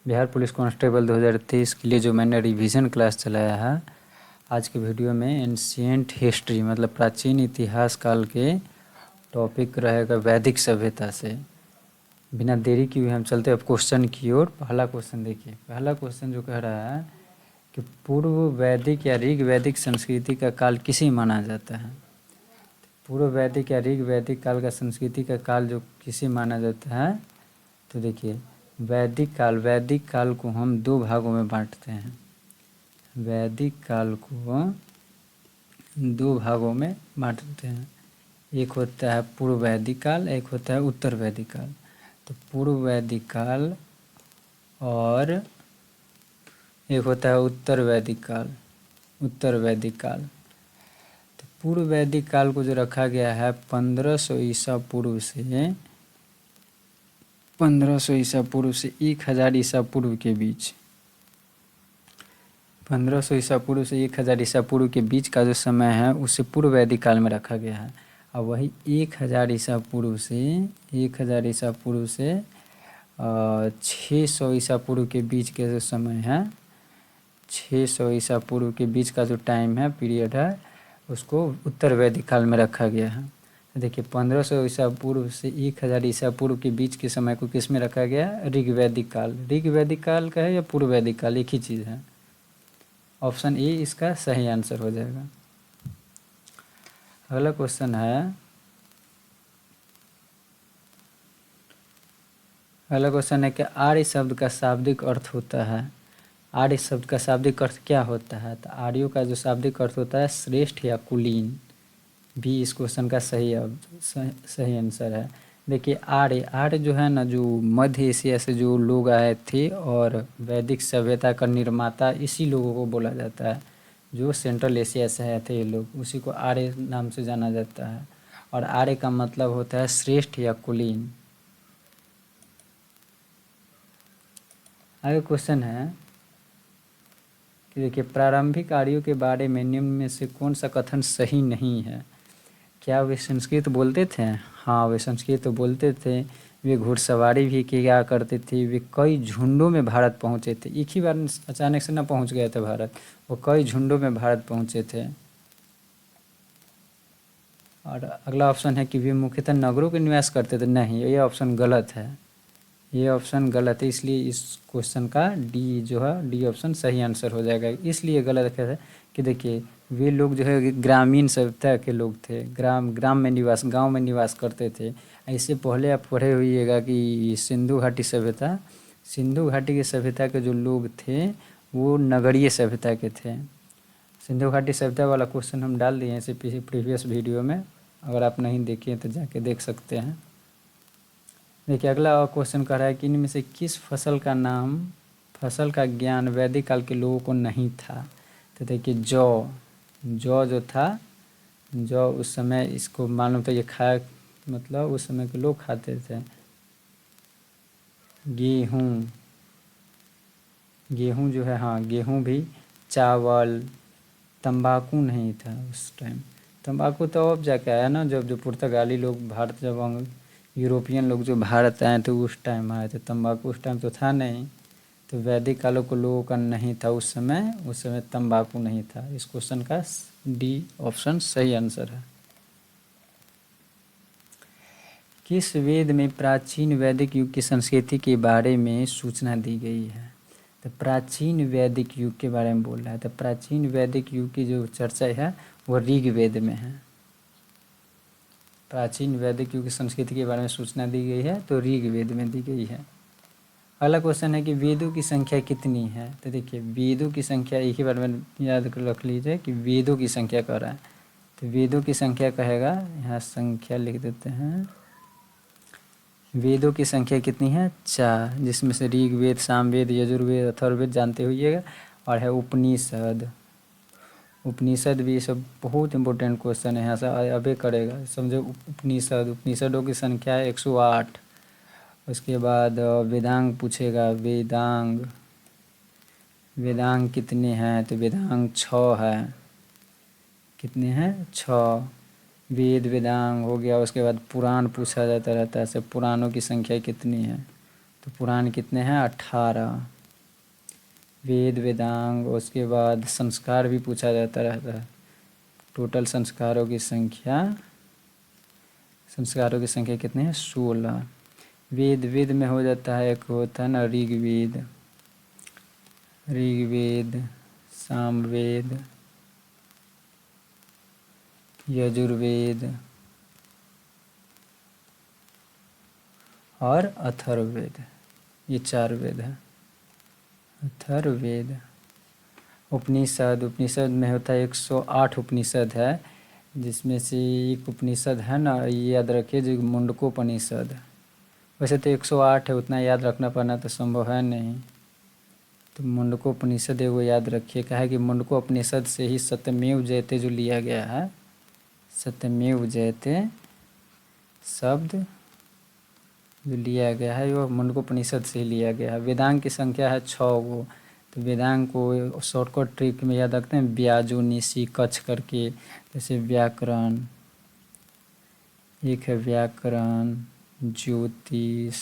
Bihar police constable 2023 के लिए जो मैंने रिवीजन क्लास चलाया है, आज के वीडियो में एंशिएंट हिस्ट्री मतलब प्राचीन इतिहास काल के टॉपिक रहेगा वैदिक सभ्यता से। बिना देरी किए हुए हम चलते अब क्वेश्चन की ओर। पहला क्वेश्चन देखिए, पहला क्वेश्चन जो कह रहा है कि पूर्व वैदिक या ऋग वैदिक संस्कृति का काल किसे माना जाता है। पूर्व वैदिक या ऋग वैदिक काल का संस्कृति का काल जो किसे माना जाता है, तो देखिए वैदिक काल को हम दो भागों में बांटते हैं। वैदिक काल को दो भागों में बांटते हैं, एक होता है पूर्व वैदिक काल, एक होता है उत्तर वैदिक काल। तो पूर्व वैदिक काल और एक होता है उत्तर वैदिक काल। उत्तर वैदिक काल, तो पूर्व वैदिक काल को जो रखा गया है 1500 ईसा पूर्व से 1500 ईसा पूर्व से 1000 ईसा पूर्व के बीच। 1500 ईसा पूर्व से 1000 ईसा पूर्व के बीच का जो समय है उसे पूर्व वैदिक काल में रखा गया है। और वही 1000 ईसा पूर्व से 1000 ईसा पूर्व से 600 ईसा पूर्व के बीच के जो समय है, 600 ईसा पूर्व के बीच का जो टाइम है, पीरियड है, उसको उत्तर वैदिक काल में रखा गया है। देखिए 1500 ईसा पूर्व से 1000 ईसा पूर्व के बीच के समय को किस में रखा गया है, ऋग वैदिक काल। ऋग वैदिक काल का है या पूर्व वैदिक काल, एक ही चीज़ है। ऑप्शन ए इसका सही आंसर हो जाएगा। अगला क्वेश्चन है, अगला क्वेश्चन है कि आर्य शब्द का शाब्दिक अर्थ होता है। आर्य शब्द का शाब्दिक अर्थ क्या होता है, तो आर्यों का जो शाब्दिक अर्थ होता है श्रेष्ठ या कुलीन। भी इस क्वेश्चन का सही आंसर है। देखिए आर्य जो है ना, जो मध्य एशिया से जो लोग आए थे और वैदिक सभ्यता का निर्माता इसी लोगों को बोला जाता है। जो सेंट्रल एशिया से आए थे ये लोग, उसी को आर्य नाम से जाना जाता है। और आर्य का मतलब होता है श्रेष्ठ या कुलीन। आगे क्वेश्चन है कि देखिए प्रारंभिक आर्यों के बारे में निम्न में से कौन सा कथन सही नहीं है। क्या वे संस्कृत बोलते थे? हाँ, वे संस्कृत बोलते थे। वे घुड़सवारी भी किया करते थे। वे कई झुंडों में भारत पहुँचे थे, एक ही बार अचानक से ना पहुँच गए थे भारत, वो कई झुंडों में भारत पहुँचे थे। और अगला ऑप्शन है कि वे मुख्यतः नगरों के निवास करते थे। नहीं, ये ऑप्शन गलत है, ये ऑप्शन गलत है। इसलिए इस क्वेश्चन का डी जो है, डी ऑप्शन सही आंसर हो जाएगा। इसलिए गलत है कि देखिए वे लोग जो है ग्रामीण सभ्यता के लोग थे, गांव में निवास करते थे। इससे पहले आप पढ़े हुइएगा कि सिंधु घाटी की सभ्यता के जो लोग थे वो नगरीय सभ्यता के थे। सिंधु घाटी सभ्यता वाला क्वेश्चन हम डाल दिए हैं इसे प्रीवियस वीडियो में, अगर आप नहीं देखे तो जाके देख सकते हैं। देखिए अगला क्वेश्चन कह रहा है कि इनमें से किस फसल का ज्ञान वैदिक काल के लोगों को नहीं था। तो देखिए जौ जो था, जौ उस समय इसको मालूम था, ये खाया मतलब उस समय के लोग खाते थे। गेहूँ जो है, हाँ गेहूँ भी, चावल, तंबाकू नहीं था उस टाइम। तंबाकू तो अब जाके आया ना, जब जो पुर्तगाली लोग भारत, जब यूरोपियन लोग जो भारत आए थे उस टाइम आए थे। तंबाकू उस टाइम तो था नहीं, तो वैदिक कालों को लोगों का नहीं था उस समय तंबाकू नहीं था। इस क्वेश्चन का डी ऑप्शन सही आंसर है। किस वेद में प्राचीन वैदिक युग की संस्कृति के बारे में सूचना दी गई है। तो प्राचीन वैदिक युग के बारे में बोल रहा है, तो प्राचीन वैदिक युग की जो चर्चा है वो ऋग वेद में है। प्राचीन वैदिक युग की संस्कृति के बारे में सूचना दी गई है तो ऋग वेद में दी गई है। अगला क्वेश्चन है कि वेदों की संख्या कितनी है। तो देखिए वेदों की संख्या एक ही बार में याद रख लीजिए कि वेदों की संख्या कह रहा है, तो वेदों की संख्या कहेगा, यहाँ संख्या लिख देते हैं। वेदों की संख्या कितनी है? 4, जिसमें से ऋग्वेद, सामवेद, यजुर्वेद, अथर्ववेद जानते होइएगा, और है उपनिषद भी। सब बहुत इंपॉर्टेंट क्वेश्चन है, यहाँ से अबे करेगा समझो। उपनिषदों की संख्या है 108। उसके बाद वेदांग पूछेगा, वेदांग कितने हैं, तो वेदांग 6 है। कितने हैं? 6 वेद वेदांग हो गया। उसके बाद पुराण पूछा जाता रहता है, सब पुराणों की संख्या कितनी है, तो पुराण कितने हैं? 18। वेद वेदांग, उसके बाद संस्कार भी पूछा जाता रहता है। टोटल संस्कारों की संख्या कितनी है? 16। वेद में हो जाता है, एक होता है ना ऋग्वेद, सामवेद, यजुर्वेद और अथर्ववेद, ये 4 वेद है। अथर्ववेद। उपनिषद में होता है 108 उपनिषद है, जिसमें से एक उपनिषद है ना, ये याद रखिए, जो मुंडकोपनिषद। वैसे तो 108 है, उतना याद रखना पाना तो संभव है नहीं। तो मुंडकोपनिषद है वो याद रखिए। कहा है कि मुंडकोपनिषद से ही सत्यमेव जयते जो लिया गया है, सत्यमेव जयते शब्द जो लिया गया है वो मुंडकोपनिषद से ही लिया गया है। वेदांग की संख्या है 6 गो। तो वेदांग को शॉर्टकट ट्रिक में याद रखते हैं, ब्याजो निशी कच्छ करके। जैसे व्याकरण, एक है व्याकरण ज्योतिष,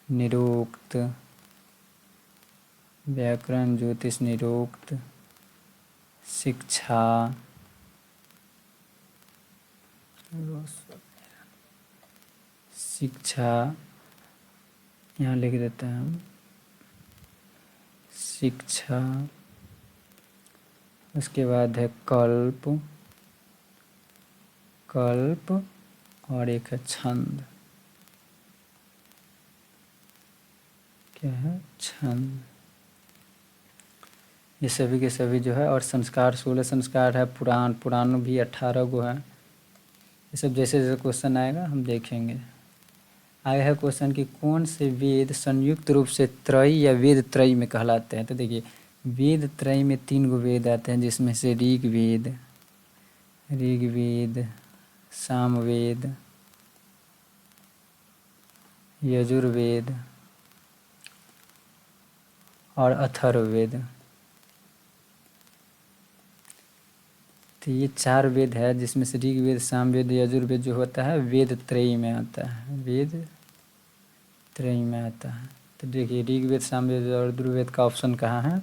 निरुक्त, व्याकरण ज्योतिष निरुक्त, शिक्षा, यहाँ लिख देते हैं हम, शिक्षा। उसके बाद है कल्प और एक है छंद। क्या है? छंद। ये सभी के सभी जो है। और संस्कार 16 संस्कार है। पुराण भी 18 गो है। ये सब जैसे जैसे क्वेश्चन आएगा हम देखेंगे। आया है क्वेश्चन कि कौन से वेद संयुक्त रूप से त्रयी या वेद त्रयी में कहलाते हैं। तो देखिए, वेद त्रयी में 3 गो वेद आते हैं, जिसमें से ऋग्वेद, सामवेद, यजुर्वेद और अथर्ववेद। तो ये 4 वेद है, जिसमें से ऋग्वेद, सामवेद, यजुर्वेद जो होता है वेद त्रयी में आता है, तो देखिए, ऋग्वेद, सामवेद और यजुर्वेद का ऑप्शन कहाँ है?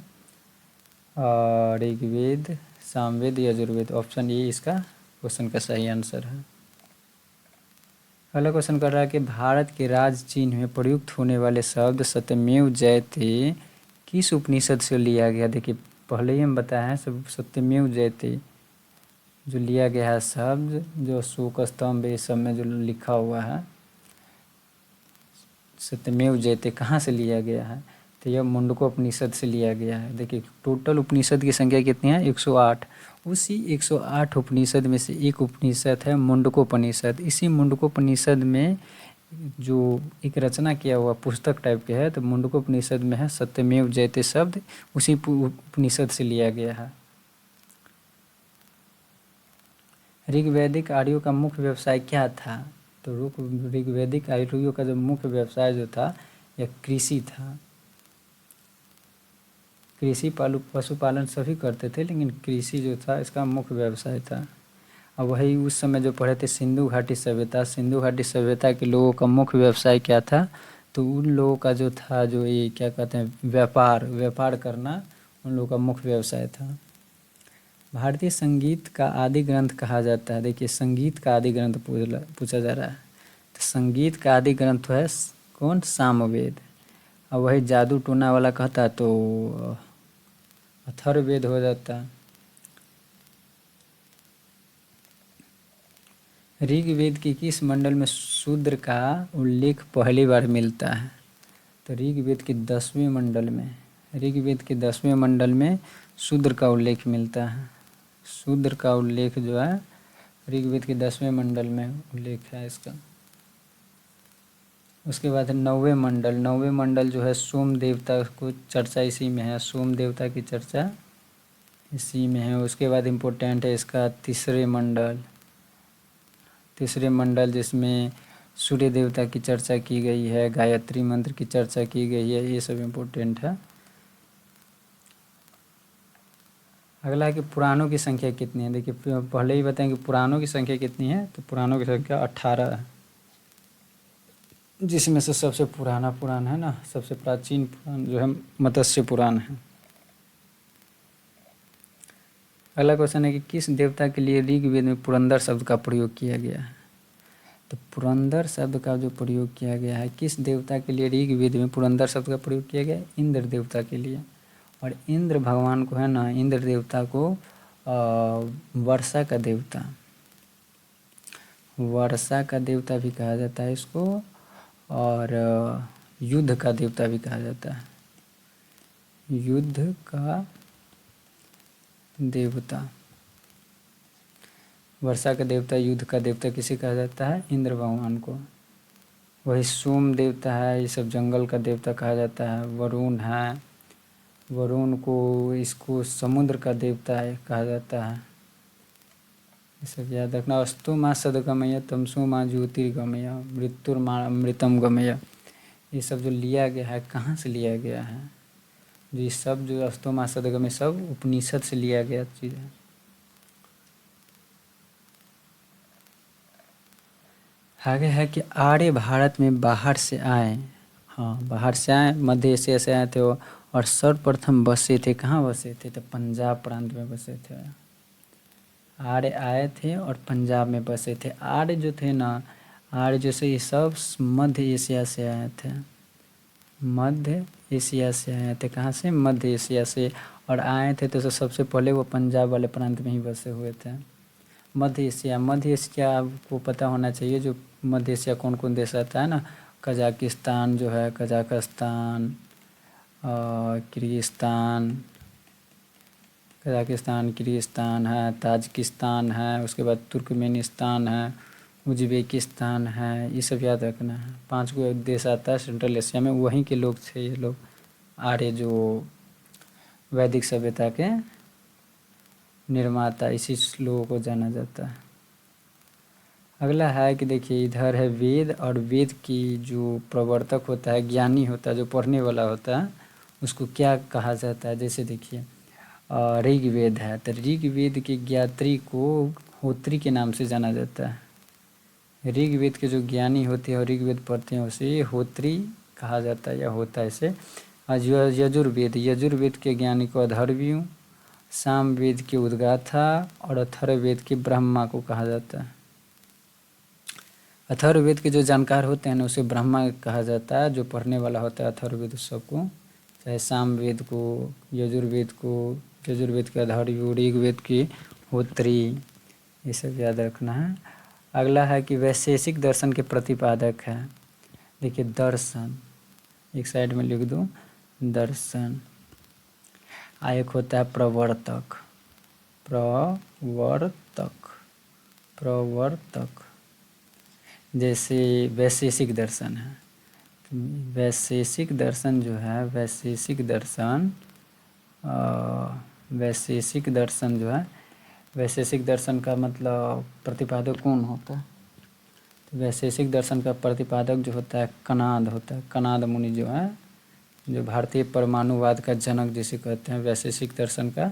ऋग्वेद, सामवेद, यजुर्वेद, ऑप्शन ए इसका क्वेश्चन का सही आंसर है। अगला क्वेश्चन कर रहा है कि भारत के राज चिन्ह में प्रयुक्त होने वाले शब्द सत्यमेव जयते किस उपनिषद से लिया गया? देखिए, पहले ही हम बताए हैं, सब सत्यमेव जयते जो लिया गया है शब्द, जो अशोक स्तंभ ये सब में जो लिखा हुआ है, सत्यमेव जयते कहाँ से लिया गया है? तो यह मुंडकोपनिषद से लिया गया है। देखिए, टोटल उपनिषद की संख्या कितनी है? 108। उसी 108 उपनिषद में से एक उपनिषद है मुंडकोपनिषद। इसी मुंडकोपनिषद में जो एक रचना किया हुआ पुस्तक टाइप के है, तो मुंडकोपनिषद में है सत्यमेव जयते शब्द, उसी उपनिषद से लिया गया है। ऋग्वैदिक आर्यों का मुख्य व्यवसाय क्या था? तो ऋग्वैदिक आर्यों का जो मुख्य व्यवसाय जो था, यह कृषि था। कृषि पशुपालन सभी करते थे, लेकिन कृषि जो था इसका मुख्य व्यवसाय था। अब वही उस समय जो पढ़े थे सिंधु घाटी सभ्यता के लोगों का मुख्य व्यवसाय क्या था? तो उन लोगों का जो था, जो ये क्या कहते हैं, व्यापार करना उन लोगों का मुख्य व्यवसाय था। भारतीय संगीत का आदि ग्रंथ कहा जाता है। देखिए, संगीत का आदि ग्रंथ पूछा जा रहा है। तो संगीत का आदि ग्रंथ है कौन? सामवेद। अब वही जादू टोना वाला कहता तो अथर्ववेद हो जाता। ऋग्वेद के किस मंडल में शूद्र का उल्लेख पहली बार मिलता है? तो ऋग्वेद के 10वें मंडल में शूद्र का उल्लेख मिलता है। शूद्र का उल्लेख जो है ऋग्वेद के 10वें मंडल में उल्लेख है इसका। उसके बाद है 9वें मंडल जो है सोम देवता को चर्चा इसी में है, सोम देवता की चर्चा इसी में है। उसके बाद इम्पोर्टेंट है इसका तीसरे मंडल जिसमें सूर्य देवता की चर्चा की गई है, गायत्री मंत्र की चर्चा की गई है, ये सब इम्पोर्टेंट है। अगला है कि पुराणों की संख्या कितनी है। देखिए, पहले ही बताएं कि पुराणों की संख्या कितनी है। तो पुराणों की संख्या 18 है। जिसमें से सबसे पुराना पुराण है ना, सबसे प्राचीन पुराण जो है मत्स्य पुराण है। अगला क्वेश्चन है कि किस देवता के लिए ऋग्वेद में पुरंदर शब्द का प्रयोग किया गया है। तो पुरंदर शब्द का जो प्रयोग किया गया है, किस देवता के लिए ऋग्वेद में पुरंदर शब्द का प्रयोग किया गया है? इंद्र देवता के लिए। और इंद्र भगवान को है ना, इंद्र देवता को वर्षा का देवता, वर्षा का देवता भी कहा जाता है इसको, और युद्ध का देवता भी कहा जाता है, युद्ध का देवता। वर्षा का देवता, युद्ध का देवता किसे कहा जाता है? इंद्र भगवान को। वही सोम देवता है, ये सब जंगल का देवता कहा जाता है। वरुण है, वरुण को इसको समुद्र का देवता है कहा जाता है। ये सब याद रखना। अस्तु माँ सदगमय, तमसु माँ ज्योतिर्गमय, मृत्युर्मा अमृतम गमय। ये सब जो लिया गया है, कहाँ से लिया गया है? जो ये सब जो अस्तु माँ सदगमय सब उपनिषद से लिया गया चीज़ है। आगे है कि आर्य भारत में बाहर से आए, हाँ बाहर से आए, मध्य एशिया से आए थे वो, और सर्वप्रथम बसे थे, कहाँ बसे थे? तो पंजाब प्रांत में बसे थे। आर्य आए थे और पंजाब में बसे थे। आर्य जो थे ना, आर्य जैसे ये सब मध्य एशिया से आए थे, मध्य एशिया से आए थे। कहाँ से? मध्य एशिया से। और आए थे तो सबसे पहले वो पंजाब वाले प्रांत में ही बसे हुए थे। मध्य एशिया, मध्य एशिया आपको पता होना चाहिए, जो मध्य एशिया कौन कौन देश आता है ना, कजाकिस्तान जो है, कजाकिस्तान, किर्गिस्तान, कजाकिस्तान, किर्गिस्तान है, ताजिकिस्तान है, उसके बाद तुर्कमेनिस्तान है, उज्बेकिस्तान है। ये सब याद रखना है। 5 गो देश आता है सेंट्रल एशिया में, वहीं के लोग थे ये लोग, आर्य जो वैदिक सभ्यता के निर्माता, इसी लोगों को जाना जाता है। अगला है कि देखिए इधर है वेद, और वेद की जो प्रवर्तक होता है, ज्ञानी होता है, जो पढ़ने वाला होता है, उसको क्या कहा जाता है? जैसे देखिए ऋग्वेद है, तो ऋग्वेद के ज्ञात्री को होत्री के नाम से जाना जाता है। ऋग्वेद के जो ज्ञानी होते हैं और ऋग्वेद पढ़ते हैं उसे होत्री कहा जाता है, या होता है इसे। आज यजुर्वेद, यजुर्वेद के ज्ञानी को अथर्वणीय, सामवेद के उद्गाथा, और अथर्ववेद के ब्रह्मा को कहा जाता है। अथर्ववेद के जो जानकार होते हैं ना, उसे ब्रह्मा कहा जाता है, जो पढ़ने वाला होता है अथर्ववेद सबको, चाहे सामवेद को, यजुर्वेद को, यजुर्वेद के अथर्वणीय, ऋग्वेद की होत्री, ये सब याद रखना है। अगला है कि वैशेषिक दर्शन के प्रतिपादक है। देखिए दर्शन, एक साइड में लिख दूँ, दर्शन। एक होता है प्रवर्तक, प्रवर्तक, प्रवर्तक। जैसे वैशेषिक दर्शन है, वैशेषिक दर्शन जो है, वैशेषिक दर्शन, वैशेषिक दर्शन जो है, वैशेषिक दर्शन का मतलब प्रतिपादक कौन होता है? तो वैशेषिक दर्शन का प्रतिपादक जो होता है कणाद होता है। कणाद मुनि जो है, जो भारतीय परमाणुवाद का जनक जिसे कहते हैं, वैशेषिक दर्शन का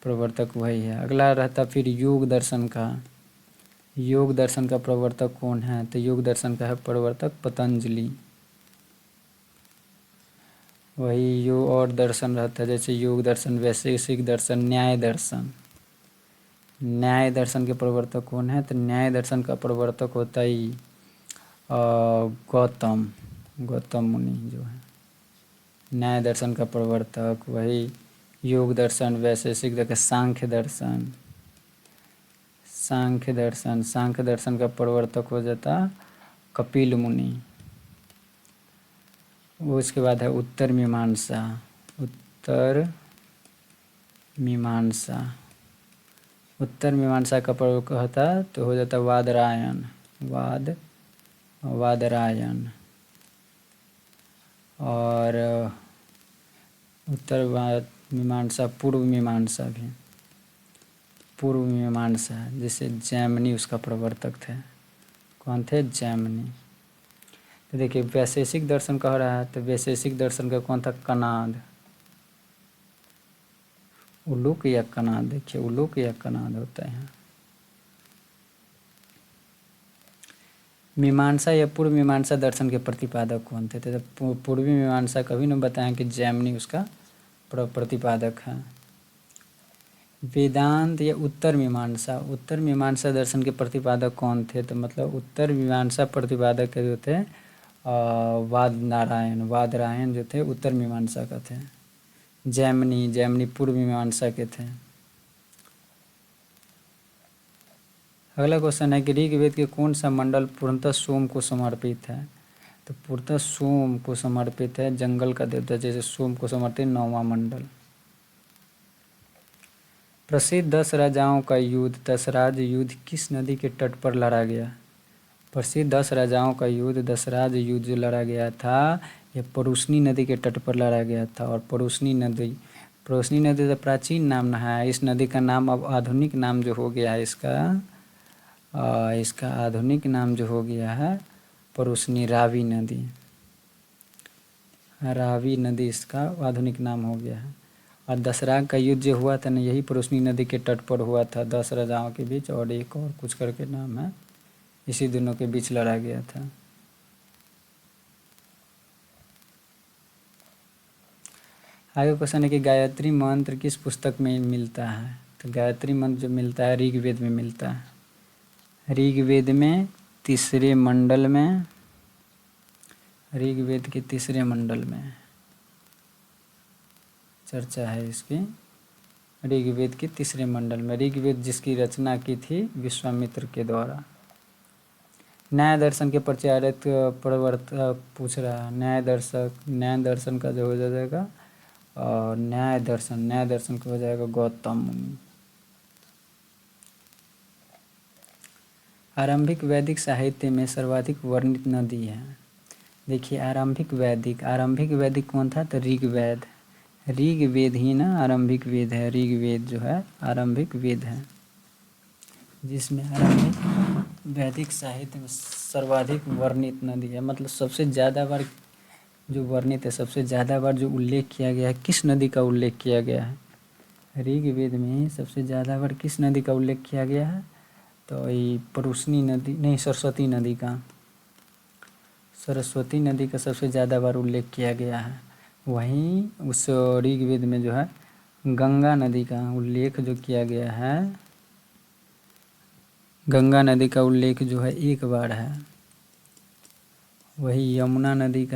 प्रवर्तक वही है। अगला रहता फिर योग दर्शन का। योग दर्शन का प्रवर्तक कौन है? तो योग दर्शन का है प्रवर्तक पतंजलि। वही योग और दर्शन रहता है, जैसे योग दर्शन, वैशेषिक दर्शन, न्याय दर्शन। न्याय दर्शन के प्रवर्तक कौन है? तो न्याय दर्शन का प्रवर्तक होता ही गौतम, गौतम मुनि जो है न्याय दर्शन का प्रवर्तक। वही योग दर्शन, वैशेषिक दर्शन, सांख्य दर्शन, सांख्य दर्शन, सांख्य दर्शन का प्रवर्तक हो जाता कपिल मुनि। वो इसके बाद है उत्तर मीमांसा, उत्तर मीमांसा। उत्तर मीमांसा का प्रयोग होता तो हो जाता वादरायण, वादरायण। और उत्तर मीमांसा, पूर्व मीमांसा भी, पूर्व मीमांसा, जैसे जैमिनी उसका प्रवर्तक थे। कौन थे? जैमिनी। तो देखिए वैशेषिक दर्शन कह रहा है, तो वैशेषिक दर्शन का कौन था? कणाद, उलूक या कणाद। देखिए उलूक या कणाद होता है। मीमांसा या पूर्व मीमांसा दर्शन के प्रतिपादक कौन थे? तो पूर्वी मीमांसा कभी न बताएं कि जैमिनी उसका प्रतिपादक है। वेदांत या उत्तर मीमांसा दर्शन के प्रतिपादक कौन थे? तो मतलब उत्तर मीमांसा प्रतिपादक जो थे वादरायण जो थे उत्तर मीमांसा का थे। जैमिनी पूर्व मीमांसा के थे। अगला क्वेश्चन है कि ऋग्वेद के कौन सा मंडल पूर्णतः सोम को समर्पित है? तो पूर्णतः सोम को समर्पित है। जंगल का देवता जैसे सोम को समर्पित 9वां मंडल। प्रसिद्ध 10 राजाओं का युद्ध दशराज युद्ध किस नदी के तट पर लड़ा गया? प्रसिद्ध 10 राजाओं का युद्ध दशराज युद्ध जो लड़ा गया था यह परुष्णी नदी के तट पर लड़ा गया था। और परुष्णी नदी तो प्राचीन नाम है। इस नदी का नाम अब आधुनिक नाम जो हो गया है इसका आधुनिक नाम जो हो गया है परुष्णी रावी नदी इसका आधुनिक नाम हो गया है। और दशराग का युद्ध जो हुआ था ना यही परुष्णी नदी के तट पर हुआ था 10 राजाओं के बीच और एक और कुछ करके नाम है, इसी दोनों के बीच लड़ा गया था। आगे क्वेश्चन है कि गायत्री मंत्र किस पुस्तक में मिलता है? तो गायत्री मंत्र जो मिलता है ऋग्वेद में मिलता है। ऋग्वेद में तीसरे मंडल में ऋग्वेद के तीसरे मंडल में चर्चा है इसकी। ऋग्वेद के तीसरे मंडल में ऋग्वेद जिसकी रचना की थी विश्वामित्र के द्वारा। न्याय दर्शन के प्रचारक प्रवर्तक पूछ रहा है। न्याय दर्शन का जो हो जाएगा और न्याय दर्शन का हो जाएगा गौतम मुनि। आरंभिक वैदिक साहित्य में सर्वाधिक वर्णित नदी है। देखिए आरंभिक वैदिक कौन था? तो ऋग्वेद ही ना आरंभिक वेद है। ऋग्वेद जो है आरंभिक वेद है जिसमें आरंभिक वैदिक साहित्य में सर्वाधिक वर्णित नदी है। मतलब सबसे ज़्यादा बार जो वर्णित है, सबसे ज़्यादा बार जो उल्लेख किया गया है, किस नदी का उल्लेख किया गया है? ऋग्वेद में सबसे ज़्यादा बार किस नदी का उल्लेख किया गया है? तो ये परुष्णी नदी नहीं, सरस्वती नदी का सबसे ज़्यादा बार उल्लेख किया गया है। वहीं उस ऋग्वेद में जो है गंगा नदी का उल्लेख जो किया गया है, गंगा नदी का उल्लेख जो है एक बार है। वही यमुना नदी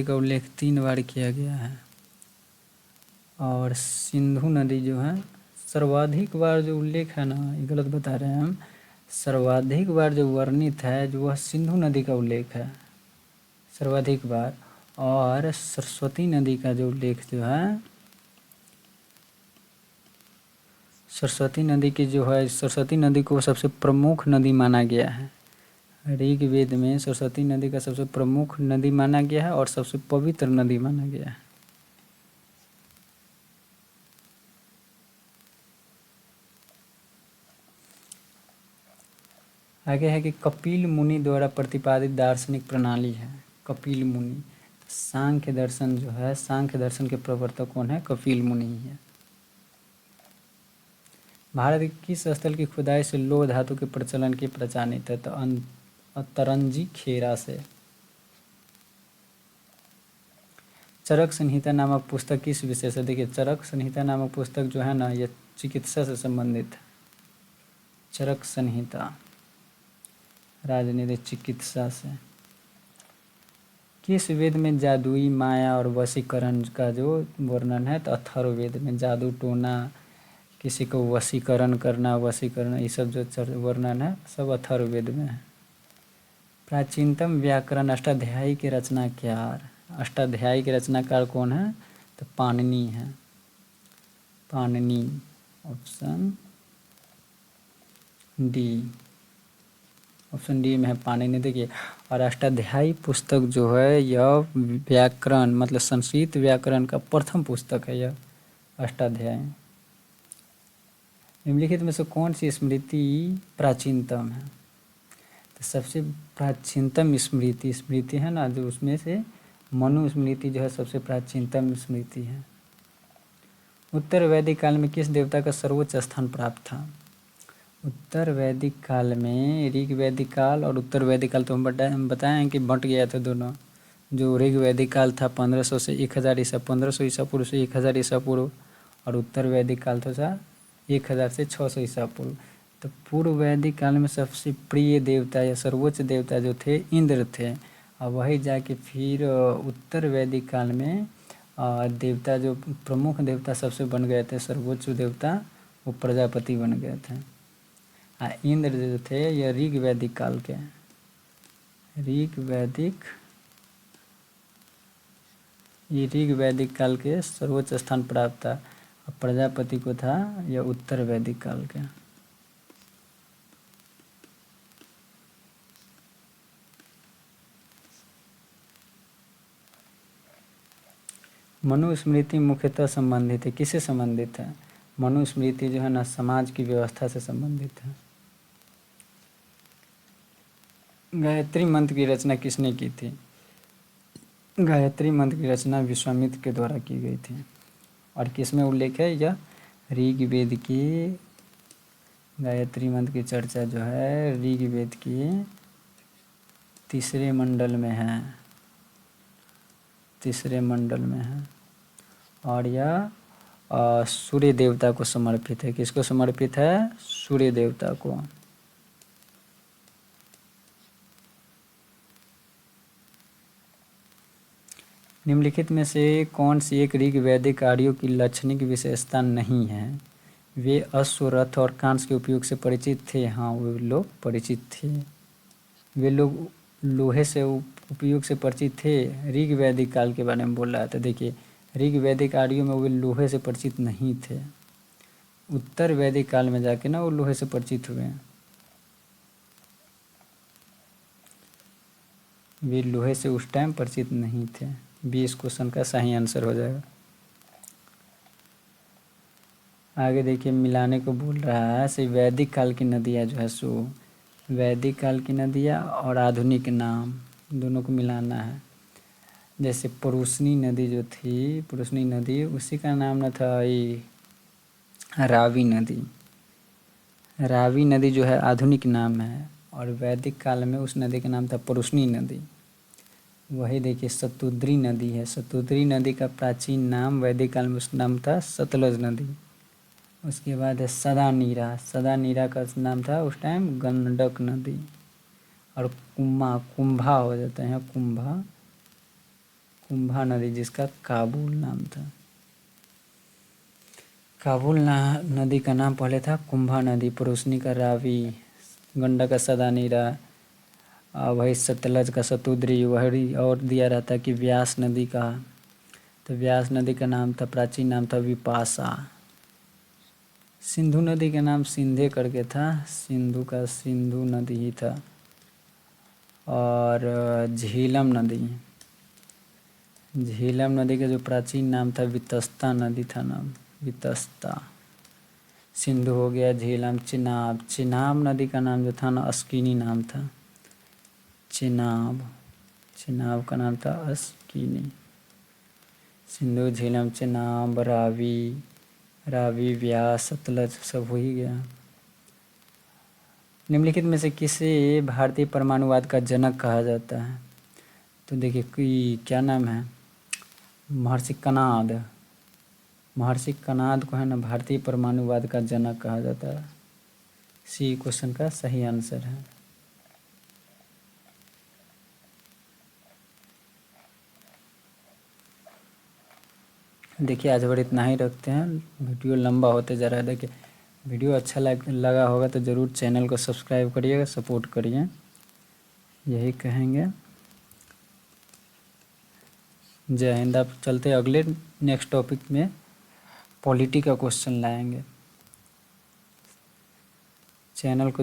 का उल्लेख 3 बार किया गया है। और सिंधु नदी जो है सर्वाधिक बार जो उल्लेख है ना, ये गलत बता रहे हैं हम, सर्वाधिक बार जो वर्णित है जो वह सिंधु नदी का उल्लेख है सर्वाधिक बार। और सरस्वती नदी का जो उल्लेख जो है सरस्वती नदी को सबसे प्रमुख नदी माना गया है। ऋग्वेद में सरस्वती नदी का सबसे प्रमुख नदी माना गया है और सबसे पवित्र नदी माना गया है। आगे है कि कपिल मुनि द्वारा प्रतिपादित दार्शनिक प्रणाली है। कपिल मुनि सांख्य दर्शन के प्रवर्तक कौन है? कपिल मुनि ही है। भारत के किस स्थल की खुदाई से लौह धातु के प्रचलन की प्रचारित है? तो तरंजी खेरा से। चरक संहिता नामक पुस्तक किस विषय से? देखिए चरक संहिता नामक पुस्तक जो है ना ये चिकित्सा से संबंधित है। चरक संहिता राजनीतिक चिकित्सा से। किस वेद में जादुई माया और वशीकरण का जो वर्णन है? तो अथर्ववेद में। जादू टोना, किसी को वशीकरण करना, ये सब जो वर्णन है सब अथर्ववेद में है। प्राचीनतम व्याकरण अष्टाध्यायी के रचनाकार कौन है? तो पाणिनि है। पाणिनि ऑप्शन डी में है पाणिनि। देखिए और अष्टाध्यायी पुस्तक जो है यह व्याकरण मतलब संस्कृत व्याकरण का प्रथम पुस्तक है यह अष्टाध्यायी। निम्नलिखित में से कौन सी स्मृति प्राचीनतम है? तो सबसे प्राचीनतम स्मृति है ना जो उसमें से मनु स्मृति जो है सबसे प्राचीनतम स्मृति है। उत्तर वैदिक काल में किस देवता का सर्वोच्च स्थान प्राप्त था? उत्तर वैदिक काल में ऋग वैदिक काल और उत्तर वैदिक काल तो हम बताए हैं कि बंट गया था दोनों। जो ऋग वैदिक काल था 1500 से 1000 ईसा 1500 ईसा पूर्व से 1000 ईसा पूर्व, और उत्तर वैदिक काल था 1000 से 600 ईसा पूर्व। तो पूर्व वैदिक काल में सबसे प्रिय देवता या सर्वोच्च देवता जो थे इंद्र थे, और वही जाके फिर उत्तर वैदिक काल में देवता जो प्रमुख देवता सबसे बन गए थे, सर्वोच्च देवता, वो प्रजापति बन गए थे। इंद्र जो थे ये ऋग वैदिक काल के, ऋग वैदिक काल के सर्वोच्च स्थान प्राप्त था। प्रजापति को था यह उत्तर वैदिक काल के। मनुस्मृति मुख्यतः संबंधित है, किससे संबंधित है? मनुस्मृति जो है ना समाज की व्यवस्था से संबंधित है। गायत्री मंत्र की रचना किसने की थी? गायत्री मंत्र की रचना विश्वामित्र के द्वारा की गई थी। और किसमें उल्लेख है? यह ऋग्वेद की गायत्री मंत्र की चर्चा जो है ऋग्वेद की तीसरे मंडल में है, तीसरे मंडल में है। और यह सूर्य देवता को समर्पित है। किसको समर्पित है? सूर्य देवता को। निम्नलिखित में से कौन सी एक ऋग वैदिक आर्यों की लाक्षणिक विशेषता नहीं है? वे अश्व, रथ और कांस के उपयोग से परिचित थे। हाँ, वे लोग परिचित थे। वे लोग लोहे से उपयोग से परिचित थे। ऋग वैदिक काल के बारे में बोल रहा था। देखिए, ऋग वैदिक आर्यों में वे लोहे से परिचित नहीं थे। उत्तर वैदिक काल में जाके ना वो लोहे से परिचित हुए। वे लोहे से उस टाइम परिचित नहीं थे। 20 क्वेश्चन का सही आंसर हो जाएगा। आगे देखिए, मिलाने को बोल रहा है। से वैदिक काल की नदियाँ जो है सो वैदिक काल की नदियाँ और आधुनिक नाम दोनों को मिलाना है। जैसे पुरुषनी नदी जो थी, पुरुषनी नदी, उसी का नाम न था ये रावी नदी। रावी नदी जो है आधुनिक नाम है, और वैदिक काल में उस नदी का नाम था पुरुषनी नदी। वही देखिए सतुद्री नदी है। सतुद्री नदी का प्राचीन नाम वैदिक काल में उसका नाम था सतलज नदी। उसके बाद है सदा नीरा। सदा नीरा का नाम था उस टाइम गंडक नदी। और कुंभा हो जाता है कुंभा नदी, जिसका काबुल नाम था। काबुल नदी का नाम पहले था कुंभा नदी। पुरुषनी का रावी, गंडक का सदा नीरा, वही सतलज का सतुद्री। वही और दिया रहता कि व्यास नदी का, तो व्यास नदी का नाम था, प्राचीन नाम था विपाशा। सिंधु नदी का नाम सिंधे करके था। सिंधु का सिंधु नदी ही था। और झीलम नदी, झीलम नदी का जो प्राचीन नाम था वितस्ता नदी था नाम, वितस्ता। सिंधु हो गया, झीलम। चिनाब, चिनाब नदी का नाम जो था ना अस्किनी नाम था। चिनाब, चिनाब का नाम था अस्किनी। सिंधु, झीलम, चिनाब, रावी, रावी, व्यास, सतलज, सब हो ही गया। निम्नलिखित में से किसे भारतीय परमाणुवाद का जनक कहा जाता है? तो देखिए क्या नाम है, महर्षि कणाद। महर्षि कणाद को है ना भारतीय परमाणुवाद का जनक कहा जाता है। सी क्वेश्चन का सही आंसर है। देखिए आज भर इतना ही रखते हैं, वीडियो लंबा होते जा रहा है। देखिए वीडियो अच्छा लगा होगा तो ज़रूर चैनल को सब्सक्राइब करिएगा, सपोर्ट करिए, यही कहेंगे। जय हिंद। आप चलते अगले नेक्स्ट टॉपिक में पॉलिटी का क्वेश्चन लाएंगे। चैनल को